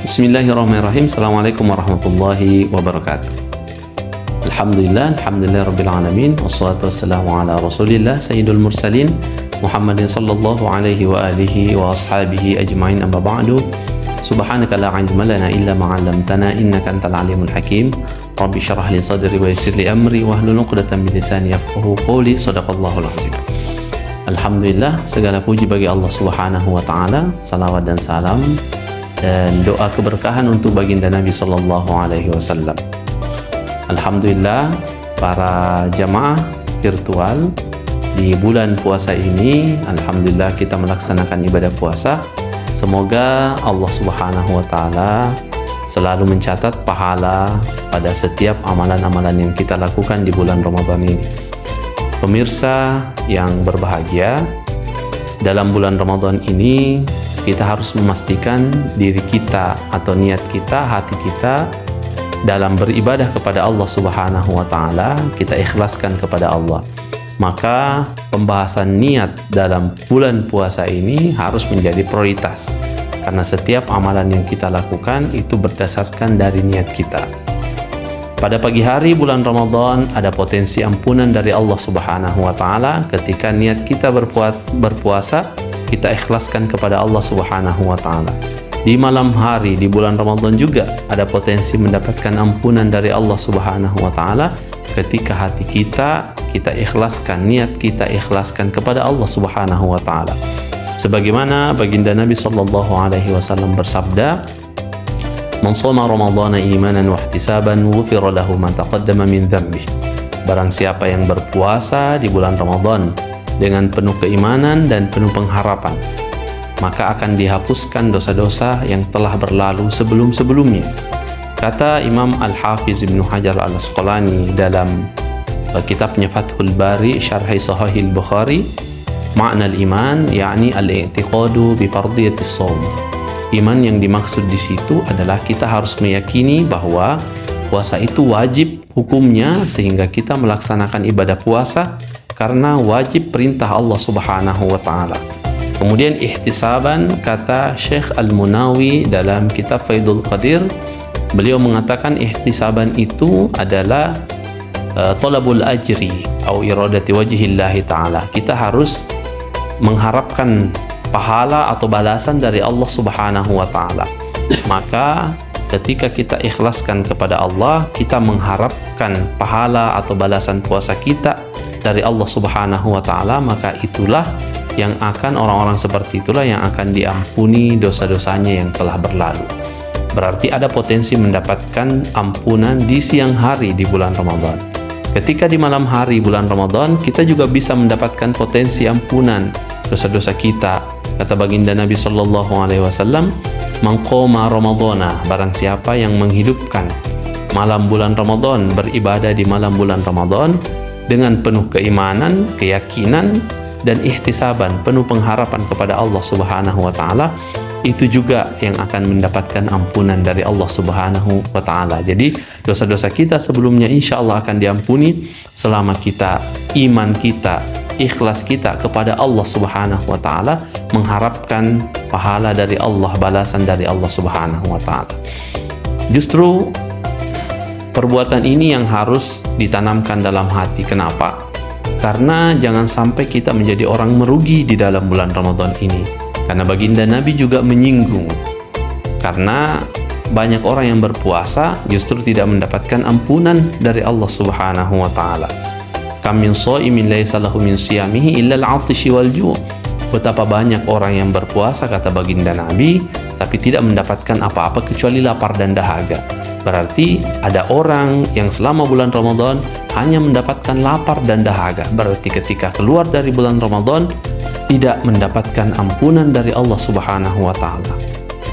Bismillahirrahmanirrahim. Assalamualaikum warahmatullahi wabarakatuh. Alhamdulillah rabbil alamin. Wassalatu wassalamu ala rasulillah sayyidul mursalin Muhammadin sallallahu alaihi wa alihi wa ashabihi ajma'in, amma ba'du. Subhanaka la ilma lana illa ma 'allamtana innaka antal alimul hakim. Rabbi shrah li sadri wa yassir li amri wahlul 'uqdatam min lisani yafqahu qawli. Shadaqallahul azim. Alhamdulillah, segala puji bagi Allah Subhanahu wa taala. Salawat dan salam dan doa keberkahan untuk baginda Nabi sallallahu alaihi wasallam. Alhamdulillah, para jamaah virtual di bulan puasa ini, alhamdulillah kita melaksanakan ibadah puasa. Semoga Allah Subhanahu wa taala selalu mencatat pahala pada setiap amalan-amalan yang kita lakukan di bulan Ramadan ini. Pemirsa yang berbahagia, dalam bulan Ramadan ini kita harus memastikan diri kita atau niat kita, hati kita dalam beribadah kepada Allah Subhanahu wa taala, kita ikhlaskan kepada Allah. Maka pembahasan niat dalam bulan puasa ini harus menjadi prioritas, karena setiap amalan yang kita lakukan itu berdasarkan dari niat kita. Pada pagi hari bulan Ramadan ada potensi ampunan dari Allah Subhanahu wa taala ketika niat kita berpuasa kita ikhlaskan kepada Allah Subhanahu wa taala. Di malam hari di bulan Ramadan juga ada potensi mendapatkan ampunan dari Allah Subhanahu wa taala ketika hati kita ikhlaskan, niat kita ikhlaskan kepada Allah Subhanahu wa taala. Sebagaimana baginda Nabi sallallahu alaihi wasallam bersabda, "Man shoma Ramadhana imanan wa ihtisaban ghufira lahu ma taqaddama min dhanbihi." Barang siapa yang berpuasa di bulan Ramadan dengan penuh keimanan dan penuh pengharapan, maka akan dihapuskan dosa-dosa yang telah berlalu sebelum-sebelumnya. Kata Imam Al-Hafiz Ibnu Hajar Al-Asqalani dalam kitabnya Fathul Bari Syarhi Sahih Al-Bukhari, makna al-iman yakni al-i'tiqadu bi fardhiyatis shaum. Iman yang dimaksud di situ adalah kita harus meyakini bahwa puasa itu wajib hukumnya, sehingga kita melaksanakan ibadah puasa karena wajib perintah Allah Subhanahu wa taala. Kemudian ihtisaban, kata Syekh Al-Munawi dalam kitab Faidul Qadir, beliau mengatakan ihtisaban itu adalah talabul ajri atau iradati wajhillahi taala. Kita harus mengharapkan pahala atau balasan dari Allah Subhanahu wa taala. Maka ketika kita ikhlaskan kepada Allah, kita mengharapkan pahala atau balasan puasa kita dari Allah Subhanahu wa taala, maka itulah yang akan orang-orang seperti itulah yang akan diampuni dosa-dosanya yang telah berlalu. Berarti ada potensi mendapatkan ampunan di siang hari di bulan Ramadan. Ketika di malam hari bulan Ramadan, kita juga bisa mendapatkan potensi ampunan dosa-dosa kita. Kata baginda Nabi sallallahu alaihi wasallam, "Man qoma Ramadhana," barang siapa yang menghidupkan malam bulan Ramadan, beribadah di malam bulan Ramadan dengan penuh keimanan, keyakinan, dan ihtisaban, penuh pengharapan kepada Allah Subhanahu wa taala, itu juga yang akan mendapatkan ampunan dari Allah Subhanahu wa taala. Jadi dosa-dosa kita sebelumnya insya Allah akan diampuni selama kita, iman kita, ikhlas kita kepada Allah Subhanahu wa taala, mengharapkan pahala dari Allah, balasan dari Allah Subhanahu wa taala. Justru perbuatan ini yang harus ditanamkan dalam hati. Kenapa? Karena jangan sampai kita menjadi orang merugi di dalam bulan Ramadan ini. Karena baginda Nabi juga menyinggung, karena banyak orang yang berpuasa justru tidak mendapatkan ampunan dari Allah Subhanahu wa taala. Kam min shaimin laisa lahu min siyamihi illa al-'atshi wal ju'. Betapa banyak orang yang berpuasa, kata baginda Nabi, tapi tidak mendapatkan apa-apa kecuali lapar dan dahaga. Berarti ada orang yang selama bulan Ramadan hanya mendapatkan lapar dan dahaga. Berarti ketika keluar dari bulan Ramadan tidak mendapatkan ampunan dari Allah Subhanahu wa taala.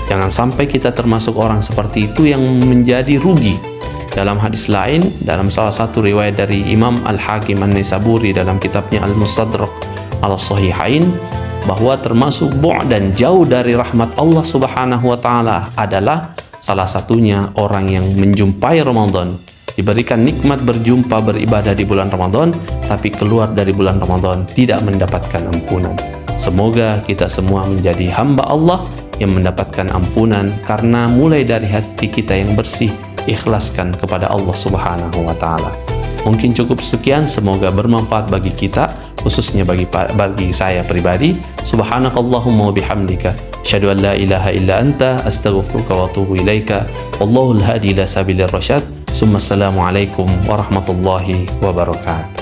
Jangan sampai kita termasuk orang seperti itu yang menjadi rugi. Dalam hadis lain, dalam salah satu riwayat dari Imam Al-Hakim An-Naisaburi dalam kitabnya Al-Mustadrak Al-Sahihain, bahwa termasuk dan jauh dari rahmat Allah Subhanahu wa taala adalah salah satunya orang yang menjumpai Ramadan, diberikan nikmat berjumpa beribadah di bulan Ramadan, tapi keluar dari bulan Ramadan tidak mendapatkan ampunan. Semoga kita semua menjadi hamba Allah yang mendapatkan ampunan karena mulai dari hati kita yang bersih, ikhlaskan kepada Allah Subhanahu wa Ta'ala. Mungkin cukup sekian, semoga bermanfaat bagi kita, khususnya bagi saya pribadi. Subhanakallahumma wa bihamdika, asyhadu an la ilaha illa anta, astaghfiruka wa atubu ilaika. Wallahul hadi ila sabilir rasyad. Assalamualaikum warahmatullahi wabarakatuh.